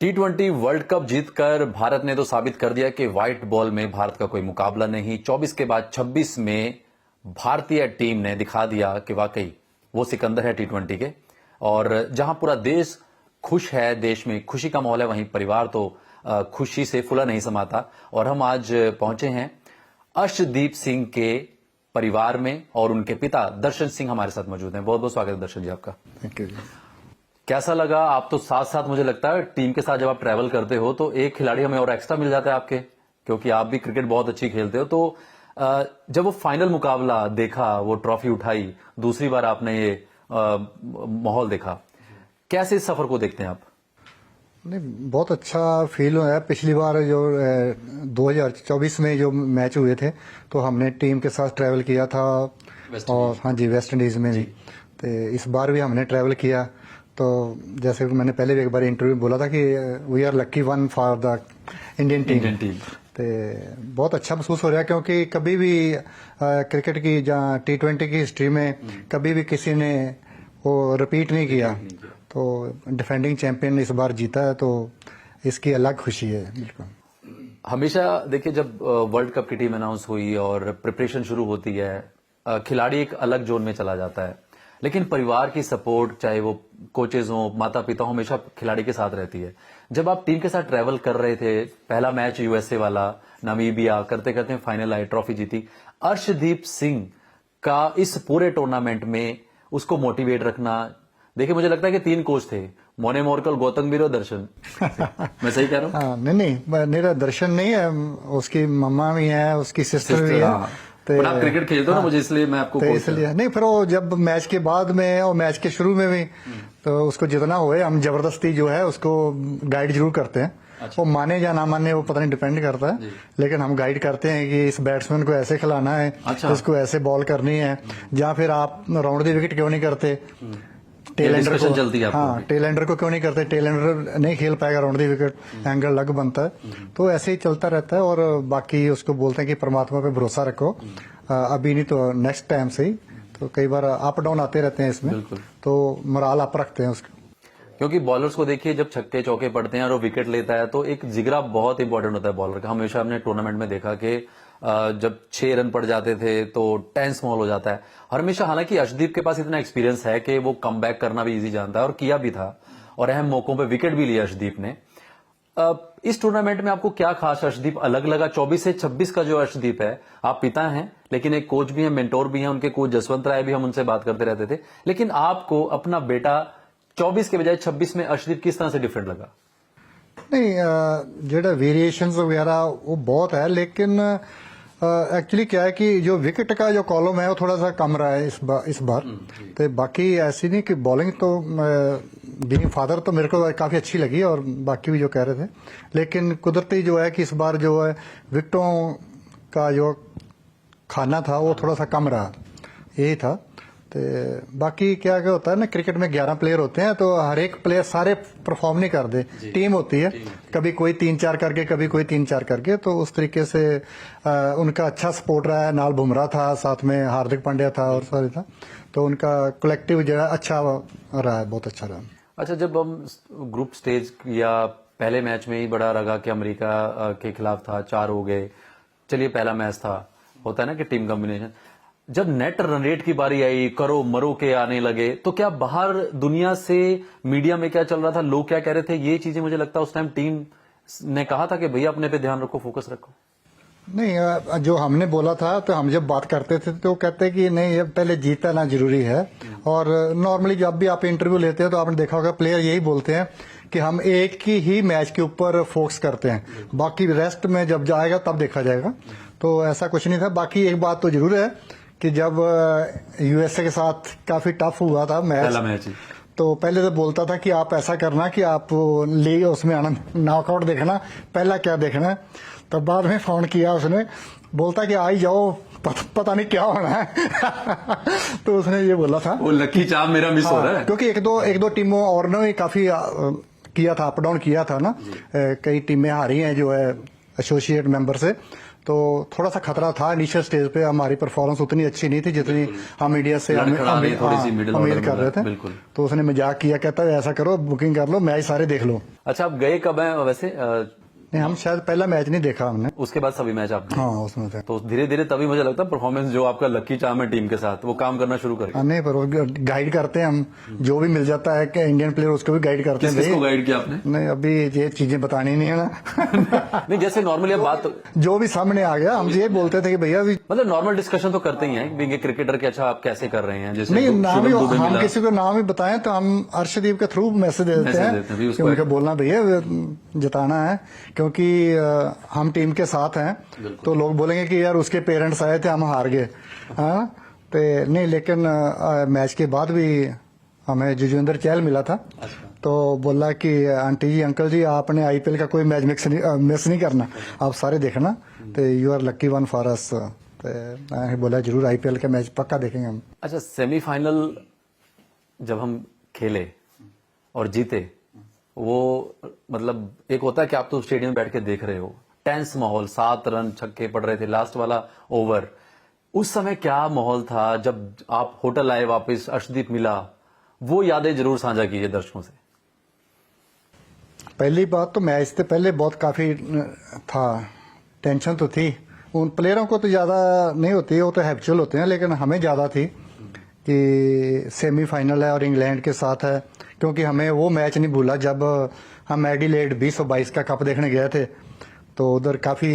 T20 world cup जीतकर भारत ने तो साबित कर दिया कि व्हाइट बॉल में भारत का कोई मुकाबला नहीं। 24 के बाद 26 में भारतीय टीम ने दिखा दिया कि वाकई वो सिकंदर है T20 के। और जहां पूरा देश खुश है, देश में खुशी का माहौल है, वहीं परिवार तो खुशी से फुला नहीं समाता। और हम आज पहुंचे हैं अर्शदीप सिंह के परिवार में और उनके पिता दर्शन सिंह हमारे साथ मौजूद हैं। बहुत बहुत स्वागत है दर्शन जी आपका। Thank you. कैसा लगा? आप तो साथ साथ, मुझे लगता है टीम के साथ जब आप ट्रैवल करते हो तो एक खिलाड़ी हमें और एक्स्ट्रा मिल जाता है आपके, क्योंकि आप भी क्रिकेट बहुत अच्छी खेलते हो। तो जब वो फाइनल मुकाबला देखा, वो ट्रॉफी उठाई, दूसरी बार आपने ये माहौल देखा, कैसे इस सफर को देखते हैं आप? नहीं, बहुत अच्छा फील हुआ है। पिछली बार जो 2024 में जो मैच हुए थे तो हमने टीम के साथ ट्रैवल किया था, और हाँ जी, वेस्ट इंडीज में भी। तो इस बार भी हमने ट्रैवल किया। तो जैसे मैंने पहले भी एक बार इंटरव्यू में बोला था कि we are lucky one for the Indian team. तो बहुत अच्छा महसूस हो रहा है, क्योंकि कभी भी क्रिकेट की जहाँ T20 की हिस्ट्री में कभी भी किसी ने वो रिपीट नहीं किया। तो डिफेंडिंग चैंपियन इस बार जीता है, तो इसकी अलग खुशी है। बिल्कुल। हमेशा देखिए, जब वर्ल्ड कप की टीम अनाउंस हुई और प्रिपरेशन शुरू होती है, खिलाड़ी एक अलग जोन में चला जाता है, लेकिन परिवार की सपोर्ट, चाहे वो कोचेज हो, माता पिता हो, हमेशा खिलाड़ी के साथ रहती है। जब आप टीम के साथ ट्रैवल कर रहे थे, पहला मैच यूएसए वाला, नामीबिया, करते करते फाइनल आए, ट्रॉफी जीती, अर्शदीप सिंह का इस पूरे टूर्नामेंट में उसको मोटिवेट रखना, देखिए मुझे लगता है कि 3 कोच थे, मोने मोरकल, गौतम बीर और दर्शन। मैं सही कह रहा हूँ? हाँ, नहीं, मेरा दर्शन नहीं है, उसकी मम्मा भी है, उसकी सिस्टर भी है। तो आप क्रिकेट खेलते हो ना, मुझे इसलिए मैं आपको इसलिए नहीं, फिर वो जब मैच के बाद में और मैच के शुरू में भी तो उसको जितना हुए हम जबरदस्ती जो है उसको गाइड जरूर करते हैं। अच्छा। वो माने या ना माने वो पता नहीं, डिपेंड करता है, लेकिन हम गाइड करते हैं कि इस बैट्समैन को ऐसे खिलाना है। अच्छा। इसको ऐसे बॉल करनी है, या फिर आप राउंड द विकेट क्यों नहीं करते, टेलेंडर को चलती है। हाँ, टेलेंडर को क्यों नहीं करते, टेलेंडर नहीं खेल पाएगा राउंड द विकेट, एंगल अलग बनता है। तो ऐसे ही चलता रहता है। और बाकी उसको बोलते हैं कि परमात्मा पे भरोसा रखो, अभी नहीं तो नेक्स्ट टाइम से ही। तो कई बार अप डाउन आते रहते हैं इसमें, तो मोराल अप रखते हैं उसको। क्योंकि बॉलर्स को देखिए, जब छक्के चौके पड़ते हैं और वो विकेट लेता है तो एक जिगरा बहुत इंपॉर्टेंट होता है बॉलर का। हमेशा हमने टूर्नामेंट में देखा कि जब 6 रन पड़ जाते थे तो टेंस माहौल हो जाता है। और हमेशा, हालांकि अर्शदीप के पास इतना एक्सपीरियंस है कि वो कम बैक करना भी इजी जानता है, और किया भी था, और अहम मौकों पर विकेट भी लिया अर्शदीप ने। इस टूर्नामेंट में आपको क्या खास अर्शदीप अलग लगा? 24 से 26 का जो अर्शदीप है, आप पिता हैं लेकिन एक कोच भी हैं, मेंटोर भी हैं, उनके कोच जसवंत राय भी, हम उनसे बात करते रहते थे, लेकिन आपको अपना बेटा 24 के बजाय 26 में अर्शदीप किस तरह से डिफरेंट लगा? नहीं, जो वेरिएशंस वगैरह वो बहुत है, लेकिन एक्चुअली क्या है कि जो विकेट का जो कॉलम है वो थोड़ा सा कम रहा है इस बार। तो बाकी ऐसी नहीं कि बॉलिंग तो बीइंग फादर तो मेरे को काफी अच्छी लगी, और बाकी भी जो कह रहे थे, लेकिन कुदरती जो है कि इस बार जो है विकेटों का जो खाना था वो थोड़ा सा कम रहा, यही था। तो बाकी क्या होता है ना, क्रिकेट में 11 प्लेयर होते हैं, तो हर एक प्लेयर सारे परफॉर्म नहीं कर दे, टीम होती है, कभी कोई 3-4 करके, कभी कोई 3-4 करके। तो उस तरीके से उनका अच्छा सपोर्ट रहा है। नाल बुमराह था, साथ में हार्दिक पांड्या था, और सारे था, तो उनका कलेक्टिव जो है अच्छा रहा है, बहुत अच्छा रहा। अच्छा, जब हम ग्रुप स्टेज या पहले मैच में ही बड़ा लगा कि अमेरिका के खिलाफ था, 4 हो गए, चलिए पहला मैच था, होता है ना कि टीम कॉम्बिनेशन, जब नेट रन रेट की बारी आई, करो मरो के आने लगे, तो क्या बाहर दुनिया से, मीडिया में क्या चल रहा था, लोग क्या कह रहे थे, ये चीजें मुझे लगता है उस टाइम टीम ने कहा था कि भैया अपने पे ध्यान रखो, फोकस रखो? नहीं, जो हमने बोला था, तो हम जब बात करते थे तो कहते कि नहीं, ये पहले जीतना ना जरूरी है। और नॉर्मली जब भी आप इंटरव्यू लेते हैं तो आपने देखा होगा प्लेयर यही बोलते हैं कि हम एक ही मैच के ऊपर फोकस करते हैं, बाकी रेस्ट में जब जाएगा तब देखा जाएगा। तो ऐसा कुछ नहीं था। बाकी एक बात तो जरूर है कि जब यूएसए के साथ काफी टफ हुआ था मैच, तो पहले तो बोलता था कि आप ऐसा करना कि आप लीग उसमें आना, नॉकआउट देखना, पहला क्या देखना है। तब बाद में फोन किया उसने, बोलता कि आ ही जाओ, पता नहीं क्या होना है। तो उसने ये बोला था, वो लकी चार्म मेरा मिस हो रहा है, क्योंकि एक दो टीमों और ने काफी किया था, अप डाउन किया था ना, कई टीमें हारी हैं जो है एसोसिएट मेंबर से। तो थोड़ा सा खतरा था इनिशियल स्टेज पे। हमारी परफॉर्मेंस उतनी अच्छी नहीं थी जितनी हम इंडिया से लड़खड़ाहट थोड़ी सी मिडिल ऑर्डर उम्मीद कर रहे थे। बिल्कुल। तो उसने मजाक किया, कहता है ऐसा करो बुकिंग कर लो, मैच सारे देख लो। अच्छा, आप गए कब हैं वैसे? नहीं, हम शायद पहला मैच नहीं देखा हमने। उसके बाद सभी मैच आपने? हाँ, उसमें थे। तो धीरे धीरे तभी मुझे लगता है परफॉर्मेंस जो आपका लकी चार्म है टीम के साथ, वो काम करना शुरू करेगा। नहीं, पर वो गाइड करते हैं हम, जो भी मिल जाता है कि इंडियन प्लेयर उसको भी गाइड करते हैं। किसको गाइड किया आपने? नहीं, अभी ये चीजें बतानी नहीं है ना। नहीं, जैसे नॉर्मली अब बात जो भी सामने आ गया, हम ये बोलते थे कि भैया अभी मतलब नॉर्मल डिस्कशन तो करते ही हैं बीइंग ए क्रिकेटर कि अच्छा आप कैसे कर रहे हैं, जैसे नहीं, नाम ही शुभम दुबे हम मिला। किसी को नाम ही बताएं तो हम अर्शदीप के थ्रू मैसेज देते मैसेज हैं देते हैं, भी कि उसको उनका बोलना भैया जताना है, क्योंकि हम टीम के साथ हैं तो लोग बोलेंगे कि यार उसके पेरेंट्स आए थे हम हार गए। हाँ, तो नहीं, लेकिन मैच के बाद भी हमें जुजविंदर चहल मिला था। तो बोला कि आंटी जी, अंकल जी, आपने आईपीएल का कोई मैच मिस नहीं करना, आप सारे देखना, तो you are lucky one for us. मैं बोला जरूर आईपीएल का मैच पक्का देखेंगे हम। अच्छा, सेमीफाइनल जब हम खेले और जीते, वो मतलब एक होता है कि आप तो स्टेडियम में बैठ के देख रहे हो, टेंस माहौल, 7 रन छक्के पड़ रहे थे लास्ट वाला ओवर, उस समय क्या माहौल था जब आप होटल आए वापस, अर्शदीप मिला, वो यादें जरूर साझा कीजिए दर्शकों से। पहली बात तो मैच से पहले बहुत काफी था, टेंशन तो थी। उन प्लेयरों को तो ज्यादा नहीं होती, वो तो हैबिचुअल होते हैं, लेकिन हमें ज्यादा थी कि सेमीफाइनल है और इंग्लैंड के साथ है। क्योंकि हमें वो मैच नहीं भूला जब हम एडिलेड 2022 का कप देखने गए थे, तो उधर काफी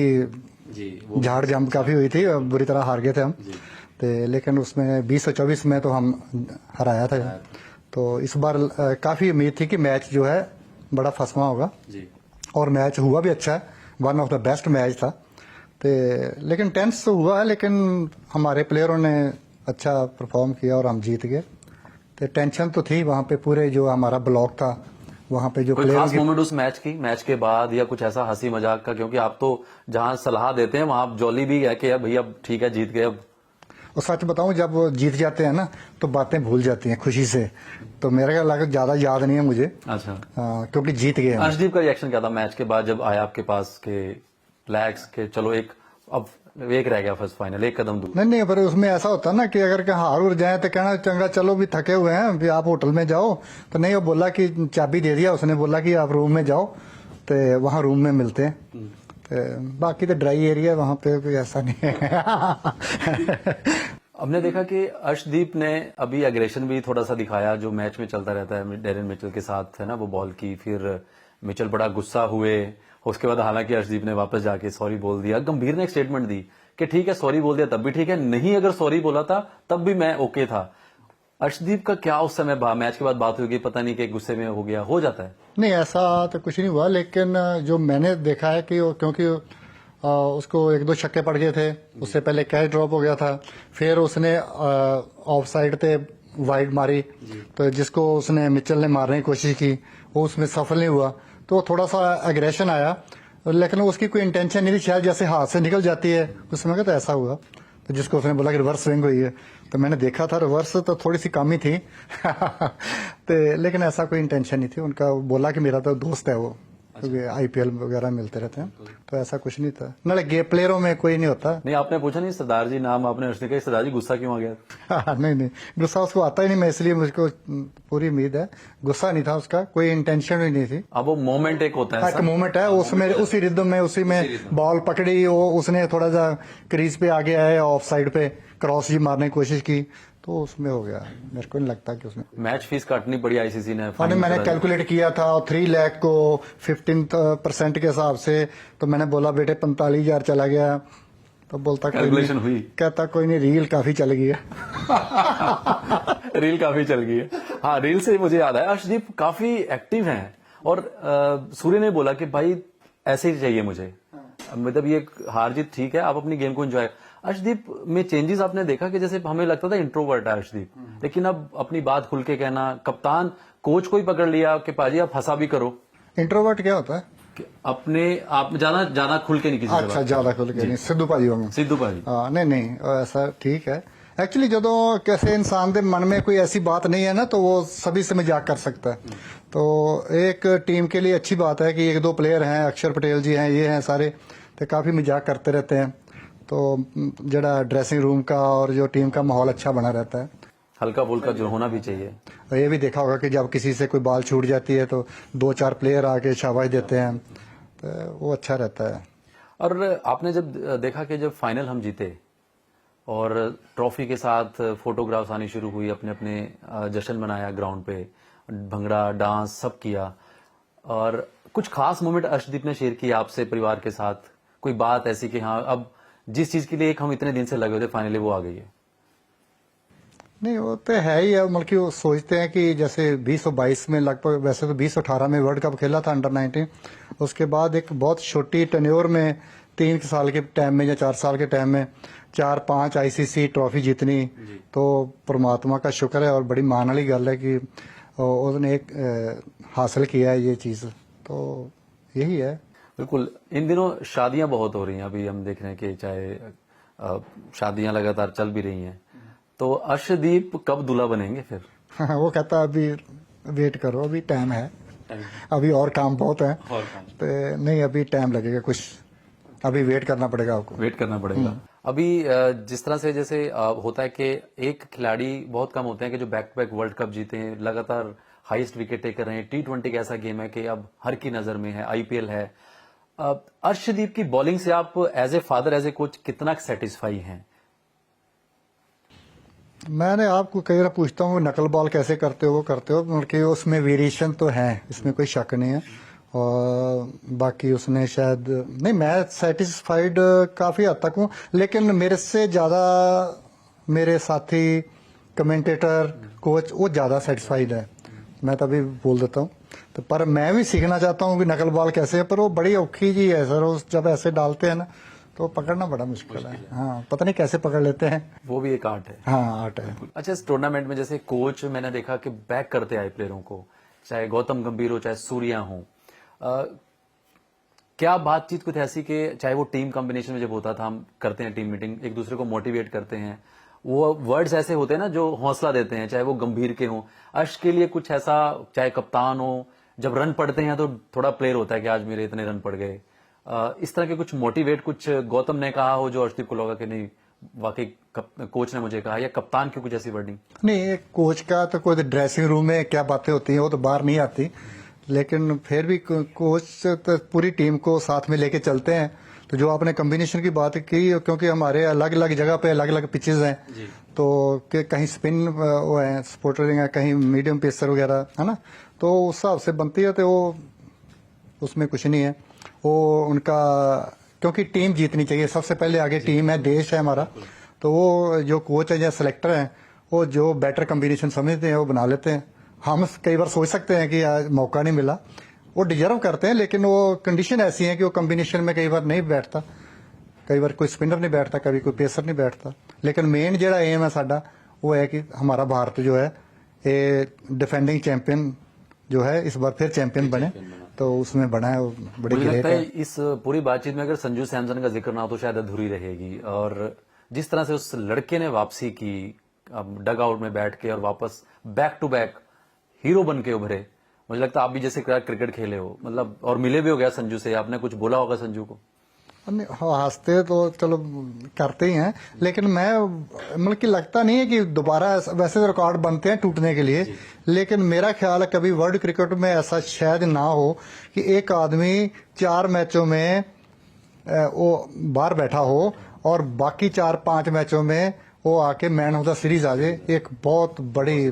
झाड़ जंप काफी हुई थी, बुरी तरह हार गए थे हम। तो लेकिन उसमें 2024 में तो हम हराया था। तो इस बार काफी उम्मीद थी कि मैच जो है बड़ा फसवा होगा, और मैच हुआ भी अच्छा है, one of the best match था। तो लेकिन टेंस तो हुआ है, लेकिन हमारे प्लेयरों ने अच्छा परफॉर्म किया और हम जीत गए। तो टेंशन तो थी वहां पे, पूरे जो हमारा ब्लॉक था वहां पे जो कोई प्लेयर खास मोमेंट उस मैच की, मैच के बाद, या कुछ ऐसा हंसी मजाक का? क्योंकि आप तो जहां सलाह देते हैं वहां आप जॉली भी है कि अब भैया ठीक है, जीत गए अब। और सच बताऊं, जब वो जीत जाते हैं ना तो बातें भूल जाती हैं खुशी से। तो मेरे ख्याल लगा ज्यादा याद नहीं है मुझे। अच्छा, क्योंकि जीत गए हम। अर्शदीप का रिएक्शन क्या था मैच के बाद जब आया आपके पास के रिलैक्स के चलो एक अब एक रह गया फर्स्ट फाइनल, एक कदम दूर? नहीं, पर उसमें ऐसा होता ना कि अगर हार उर जाए तो कहना चंगा, चलो भी थके हुए हैं, भी आप होटल में जाओ। तो नहीं, वो बोला कि चाबी दे दिया उसने, बोला कि आप रूम में जाओ, तो वहाँ रूम में मिलते हैं। तो बाकी तो ड्राई एरिया है वहाँ पे, कोई ऐसा नहीं है। हमने देखा कि अर्शदीप ने अभी एग्रेशन भी थोड़ा सा दिखाया जो मैच में चलता रहता है, डेरेन मिचेल के साथ है ना, वो बॉल की, फिर मिचेल बड़ा गुस्सा हुए, उसके बाद हालांकि अर्शदीप ने वापस जाके सॉरी बोल दिया। गंभीर ने एक स्टेटमेंट दी कि ठीक है सॉरी बोल दिया तब भी ठीक है, नहीं अगर सॉरी बोला था तब भी मैं ओके था। अर्शदीप का क्या उस समय मैच के बाद बात हुई, पता नहीं कि गुस्से में हो गया, हो जाता है? नहीं, ऐसा तो कुछ नहीं हुआ, लेकिन जो मैंने देखा है कि क्योंकि उसको 1-2 छक्के पड़ गए थे, उससे पहले कैच ड्रॉप हो गया था, फिर उसने ऑफ साइड पे वाइड मारी, तो जिसको उसने मिचेल ने मारने की कोशिश की, वो उसमें सफल नहीं हुआ, तो थोड़ा सा एग्रेशन आया, लेकिन उसकी कोई इंटेंशन नहीं थी, शायद जैसे हाथ से निकल जाती है उस समय का, तो ऐसा हुआ। तो जिसको उसने बोला कि रिवर्स स्विंग हुई है, तो मैंने देखा था रिवर्स तो थोड़ी सी कम ही थी। तो लेकिन ऐसा कोई इंटेंशन नहीं थी उनका, बोला कि मेरा तो दोस्त है वो, क्योंकि आईपीएल वगैरह मिलते रहते हैं, तो ऐसा कुछ नहीं था। ना गे प्लेयरों में कोई नहीं होता। नहीं, आपने पूछा नहीं सरदार जी, नाम आपने अर्शदीप का, सरदार जी गुस्सा क्यों आ गया? नहीं, गुस्सा उसको आता ही नहीं, मैं इसलिए मुझको पूरी उम्मीद है गुस्सा नहीं था उसका, कोई इंटेंशन ही नहीं थी। अब वो मोमेंट एक होता है, एक मोमेंट है उसमें, उसी रिदम में, उसी में बॉल पकड़ी, वो उसने थोड़ा सा क्रीज पे आगे आए, ऑफ साइड पे क्रॉस जी मारने की कोशिश की, तो उसमें हो गया। मेरे को नहीं लगता कि उसमें मैच फीस काटनी पड़ी आईसीसी ने। मैंने कैलकुलेट किया था 3 लाख को 15% के हिसाब से, तो मैंने बोला बेटे 45,000 चला गया, तो बोलता कैलकुलेशन हुई, कहता कोई नहीं, रील काफी चल गई है। रील काफी चल गई है। हाँ, रील से मुझे याद है अर्शदीप काफी एक्टिव हैं, और सूर्य ने बोला कि भाई ऐसे ही चाहिए मुझे, मतलब ये हार जीत ठीक है, आप अपनी गेम को एंजॉय। अर्शदीप में चेंजेस आपने देखा कि जैसे हमें लगता था इंट्रोवर्ट है अर्शदीप, लेकिन अब अपनी बात खुल के कहना, कप्तान कोच को ही पकड़ लिया कि पाजी आप हंसा भी करो। इंट्रोवर्ट क्या होता है? कि अपने आप ज्यादा खुल के नहीं किसी से अच्छा, ज्यादा खुल के नहीं, सिद्धू भाजी होंगे। सिद्धू भाजी, नहीं, ऐसा ठीक है। एक्चुअली जो कैसे इंसान के मन में कोई ऐसी बात नहीं है ना, तो वो सभी से मजाक कर सकता है। तो एक टीम के लिए अच्छी बात है कि 1-2 प्लेयर हैं, अक्षर पटेल जी हैं, ये हैं सारे, तो काफ़ी मजाक करते रहते हैं, तो जरा ड्रेसिंग रूम का और जो टीम का माहौल अच्छा बना रहता है। हल्का फुल्का जो होना भी चाहिए। और ये भी देखा होगा कि जब किसी से कोई बॉल छूट जाती है तो 2-4 प्लेयर आके शाबाश देते हैं, तो वो अच्छा रहता है। और आपने जब देखा कि जब फाइनल हम जीते और ट्रॉफी के साथ फोटोग्राफ्स आनी शुरू हुई, अपने अपने जश्न मनाया ग्राउंड पे, भंगड़ा डांस सब किया, और कुछ खास मोमेंट अर्शदीप ने शेयर किया आपसे परिवार के साथ, कोई बात ऐसी कि हाँ अब जिस चीज के लिए एक हम इतने दिन से लगे हुए थे फाइनली वो आ गई है? नहीं, वो तो है ही है, मतलब कि वो सोचते हैं कि जैसे 2022 में लगभग, वैसे तो 2018 में वर्ल्ड कप खेला था अंडर 19, उसके बाद एक बहुत छोटी टेन्योर में 3 साल के टाइम में या 4 साल के टाइम में 4-5 आईसीसी ट्रॉफी जीतनी, तो परमात्मा का शुक्र है और बड़ी मान वाली गल है कि उसने एक हासिल किया है ये चीज़, तो यही है। बिल्कुल। इन दिनों शादियां बहुत हो रही हैं, अभी हम देख रहे हैं कि चाहे शादियां लगातार चल भी रही हैं, तो अर्शदीप कब दूल्हा बनेंगे फिर? वो कहता है अभी वेट करो, अभी टाइम है, अभी और काम बहुत है, तो नहीं अभी टाइम लगेगा कुछ, अभी वेट करना पड़ेगा आपको। वेट करना पड़ेगा। अभी जिस तरह से जैसे होता है कि एक खिलाड़ी बहुत कम होते हैं कि जो back to back world cup जीते हैं, लगातार हाईएस्ट विकेट टेकर रहे हैं। T20 का ऐसा गेम है कि अब हर की नजर में है, आईपीएल है। अर्शदीप की बॉलिंग से आप as a father, as a coach कितना सेटिस्फाई हैं? मैंने आपको कई बार पूछता हूँ नकल बॉल कैसे करते हो, वो करते हो, क्योंकि उसमें वेरिएशन तो है, इसमें कोई शक नहीं है, और बाकी उसने शायद नहीं, मैं सेटिस्फाइड काफ़ी हद तक हूँ, लेकिन मेरे से ज़्यादा मेरे साथी कमेंटेटर कोच वो ज़्यादा सेटिस्फाइड है, मैं तभी बोल देता हूँ। तो पर मैं भी सीखना चाहता हूँ कि नकल बॉल कैसे है, पर वो बड़ी औखी जी है सर, वो जब ऐसे डालते हैं ना तो पकड़ना बड़ा मुश्किल है। हाँ, पता नहीं कैसे पकड़ लेते हैं, वो भी एक आर्ट है। हाँ आर्ट है। अच्छा, इस टूर्नामेंट में जैसे कोच मैंने देखा कि बैक करते आए प्लेयरों को, चाहे गौतम गंभीर हो चाहे सूर्या हो, क्या बातचीत कुछ ऐसी कि चाहे वो टीम कॉम्बिनेशन में जब होता था, हम करते हैं टीम मीटिंग, एक दूसरे को मोटिवेट करते हैं, वो वर्ड्स ऐसे होते हैं ना जो हौसला देते हैं, चाहे वो गंभीर के हों, अर्श के लिए कुछ ऐसा, चाहे कप्तान हो, जब रन पड़ते हैं तो थोड़ा प्लेयर होता है कि आज मेरे इतने रन पड़ गए, इस तरह के कुछ मोटिवेट कुछ गौतम ने कहा हो जो अर्शदीप को लगा कि नहीं वाकई कोच ने मुझे कहा, या कप्तान की कुछ ऐसी वर्डिंग? नहीं, एक कोच का तो कोई ड्रेसिंग रूम में क्या बातें होती हैं वो तो बाहर नहीं आती, लेकिन फिर भी कोच तो पूरी टीम को साथ में लेके चलते हैं। तो जो आपने कॉम्बिनेशन की बात की, क्योंकि हमारे अलग अलग जगह पे अलग अलग पिचेस हैं, तो कि कहीं स्पिन वो है सपोर्टर है, कहीं मीडियम पेसर वगैरह है ना, तो उस हिसाब से बनती है, तो वो उसमें कुछ नहीं है वो उनका, क्योंकि टीम जीतनी चाहिए सबसे पहले, आगे टीम है, देश है हमारा, तो वो जो कोच है या सिलेक्टर हैं वो जो बेटर कॉम्बिनेशन समझते हैं वो बना लेते हैं। हम कई बार सोच सकते हैं कि आज मौका नहीं मिला, वो डिजर्व करते हैं, लेकिन वो कंडीशन ऐसी है कि वो कॉम्बिनेशन में कई बार नहीं बैठता, कई बार कोई स्पिनर नहीं बैठता, कभी कोई पेसर नहीं बैठता, लेकिन मेन जो एम है साडा वो है कि हमारा भारत जो है ये डिफेंडिंग चैंपियन जो है इस बार फिर चैंपियन बने, तो उसमें बना है, वो बड़ी मुझे ग्रेट लगता है है। इस पूरी बातचीत में अगर संजू सैमसन का जिक्र ना हो तो शायद अधूरी रहेगी, और जिस तरह से उस लड़के ने वापसी की डग आउट में बैठ के और वापस बैक टू बैक हीरो बन के उभरे, मुझे लगता है आप भी जैसे क्रिकेट खेले हो, मतलब और मिले भी हो गया संजू से, आपने कुछ बोला होगा संजू को? हंसते तो चलो करते ही हैं, लेकिन मैं मतलब कि लगता नहीं है कि दोबारा वैसे तो रिकॉर्ड बनते हैं टूटने के लिए, लेकिन मेरा ख्याल है कभी वर्ल्ड क्रिकेट में ऐसा शायद ना हो कि एक आदमी 4 मैचों में वो बाहर बैठा हो और बाकी 4-5 मैचों में वो आके मैन ऑफ द सीरीज आ जाए। एक बहुत बड़ी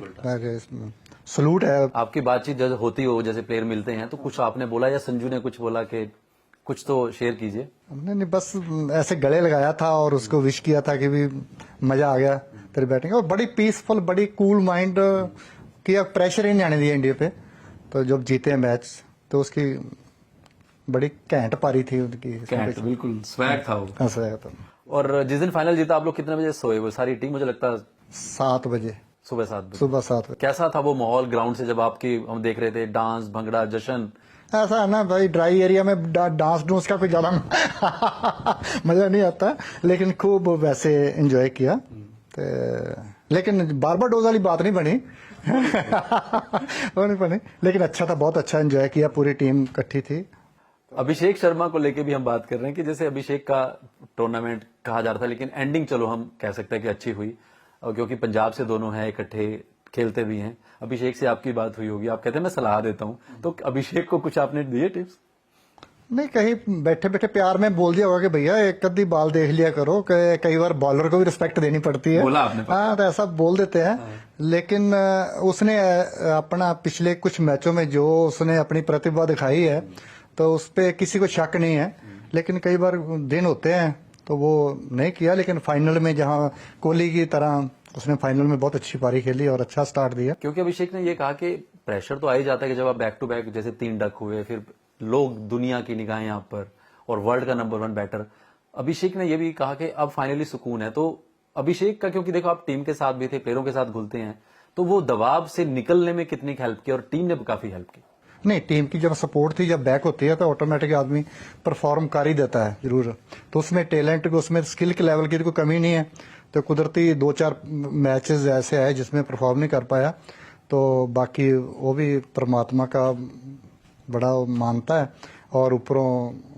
सलूट है। आपकी बातचीत जब होती हो, जैसे प्लेयर मिलते हैं, तो कुछ आपने बोला या संजू ने कुछ बोला कि कुछ तो शेयर कीजिए? हमने नहीं, बस ऐसे गले लगाया था और उसको विश किया था कि भी मजा आ गया तेरे बैटिंग, और बड़ी पीसफुल, बड़ी कूल माइंड किया, प्रेशर ही नहीं आने दिया इंडिया पे। तो जब जीते मैच तो उसकी बड़ी कैंट पारी थी उनकी, कैंट, बिल्कुल स्वैग था वो। हाँ, स्वैग था। और जिस दिन फाइनल जीता आप लोग कितने बजे सोए? वो सारी टीम, मुझे लगता है 7 बजे, सुबह 7 बजे। सुबह 7 बजे। कैसा था वो माहौल ग्राउंड से जब आपकी, हम देख रहे थे डांस भंगड़ा जश्न? ऐसा है ना भाई, ड्राई एरिया में डांस डूंस का कोई ज्यादा मजा नहीं आता, लेकिन खूब वैसे एंजॉय किया, लेकिन बारबाडोज वाली बात नहीं बनी वो नहीं बनी, लेकिन अच्छा था, बहुत अच्छा एंजॉय किया, पूरी टीम इकट्ठी थी। अभिषेक शर्मा को लेके भी हम बात कर रहे हैं कि जैसे अभिषेक का टूर्नामेंट कहा जा रहा था, लेकिन एंडिंग चलो हम कह सकते हैं कि अच्छी हुई, और क्योंकि पंजाब से दोनों हैं, इकट्ठे खेलते भी हैं। अभिषेक से आपकी बात हुई होगी, आप कहते हैं मैं सलाह देता हूं, तो अभिषेक को कुछ आपने दिए टिप्स? नहीं, कहीं बैठे बैठे प्यार में बोल दिया होगा कि भैया एक आधी बाल देख लिया करो, कई बार बॉलर को भी रिस्पेक्ट देनी पड़ती है। बोला आपने? हाँ, तो ऐसा बोल देते हैं। लेकिन उसने अपना पिछले कुछ मैचों में जो उसने अपनी प्रतिभा दिखाई है, तो उस पर किसी को शक नहीं है। लेकिन कई बार दिन होते हैं तो वो नहीं किया, लेकिन फाइनल में जहां कोहली की तरह उसने फाइनल में बहुत अच्छी पारी खेली और अच्छा स्टार्ट दिया। क्योंकि अभिषेक ने ये कहा कि प्रेशर तो आ ही जाता है कि जब आप बैक टू बैक जैसे 3 डक हुए, फिर लोग दुनिया की निगाहें आप पर और वर्ल्ड का नंबर 1 बैटर। अभिषेक ने यह भी कहा कि अब फाइनली सुकून है। तो अभिषेक का, क्योंकि देखो आप टीम के साथ भी थे, प्लेयरों के साथ घुलते हैं, तो वो दबाव से निकलने में कितनी हेल्प की, और टीम ने काफी हेल्प की? नहीं, टीम की जब सपोर्ट थी, जब बैक होती है तो ऑटोमेटिक आदमी परफॉर्म कर ही देता है जरूर। तो उसमें टैलेंट को, उसमें स्किल के लेवल की तो कोई कमी नहीं है। तो कुदरती 2-4 मैचेस ऐसे आए जिसमें परफॉर्म नहीं कर पाया, तो बाकी वो भी परमात्मा का बड़ा मानता है, और ऊपरों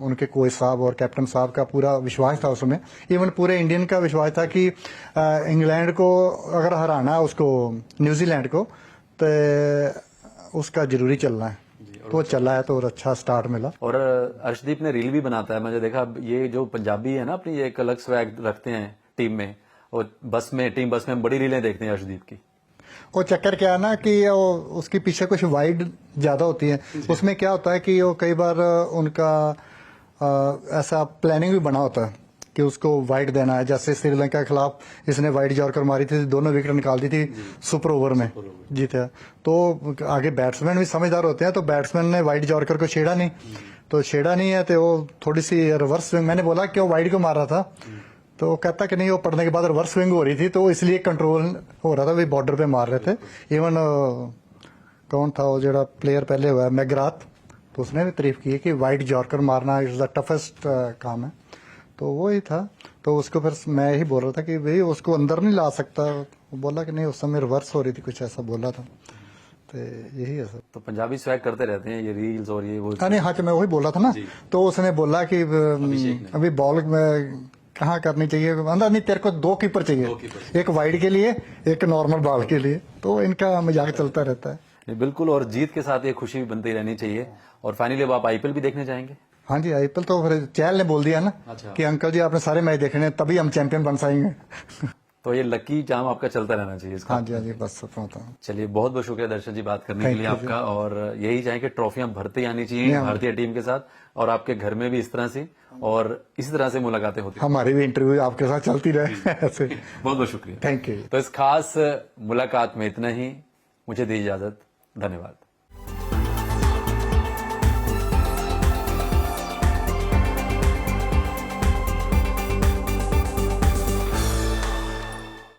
उनके कोच साहब और कैप्टन साहब का पूरा विश्वास था उसमें। इवन पूरे इंडियन का विश्वास था कि इंग्लैंड को अगर हराना, उसको न्यूजीलैंड को, तो उसका जरूरी चलना है। तो चला है, तो अच्छा स्टार्ट मिला। और अर्शदीप ने रील भी बनाता है, मैंने देखा। ये जो पंजाबी है ना, अपनी एक अलग स्वैग रखते हैं टीम में, और बस में, टीम बस में बड़ी रीलें देखते हैं अर्शदीप की। वो चक्कर क्या है ना कि उसके पीछे कुछ वाइड ज्यादा होती है। उसमें क्या होता है कि वो कई बार उनका ऐसा प्लानिंग भी बना होता है कि उसको वाइड देना है। जैसे श्रीलंका के खिलाफ इसने वाइड जॉर्कर मारी थी, दोनों विकेट निकाल दी थी सुपर ओवर में, जीता। तो आगे बैट्समैन भी समझदार होते हैं, तो बैट्समैन ने वाइड जॉर्कर को छेड़ा नहीं, तो छेड़ा नहीं है तो वो थोड़ी सी रिवर्स स्विंग, मैंने बोला कि वो वाइड को मार रहा था, तो वो कहता कि नहीं, वो पड़ने के बाद रिवर्स स्विंग हो रही थी, तो इसलिए कंट्रोल हो रहा था, वे बॉर्डर पे मार रहे थे। इवन कौन था वो जो प्लेयर पहले हुआ है, मैग्राथ, तो उसने भी तारीफ की है कि वाइड जॉर्कर मारना इज द टफेस्ट काम है। तो वो ही था। तो उसको फिर मैं यही बोल रहा था कि भाई उसको अंदर नहीं ला सकता। वो बोला कि नहीं, उस समय रिवर्स हो रही थी, कुछ ऐसा बोला था। तो यही है सर। तो पंजाबी स्वैग करते रहते हैं, ये रील्स और ये वो। नहीं, हाँ, मैं वही बोला था ना। तो उसने बोला कि अभी बॉल में कहाँ करनी चाहिए, अंदर नहीं, तेरे को 2 कीपर चाहिए, एक वाइड के लिए, एक नॉर्मल बॉल के लिए। तो इनका मजाक चलता रहता है। बिल्कुल, और जीत के साथ ये खुशी भी बनती रहनी चाहिए। और फाइनली अब आप आईपीएल भी देखने जाएंगे? हाँ जी, आईपीएल तो फिर चहल ने बोल दिया ना। अच्छा। कि अंकल जी आपने सारे मैच देखने, तभी हम चैंपियन बन पाएंगे। तो ये लकी जाम आपका चलता रहना चाहिए इसका। हाँ जी, हाँ जी, बस सपना होता है। चलिए, बहुत बहुत शुक्रिया दर्शन जी बात करने के लिए आपका। और यही चाहें कि ट्रॉफियां भरती आनी चाहिए भारतीय टीम के साथ, और आपके घर में भी इस तरह से, और इसी तरह से मुलाकातें होती हैं। हमारी भी इंटरव्यू आपके साथ चलती रहे ऐसे। बहुत बहुत शुक्रिया, थैंक यू। तो इस खास मुलाकात में इतना ही। मुझे दी इजाजत, धन्यवाद।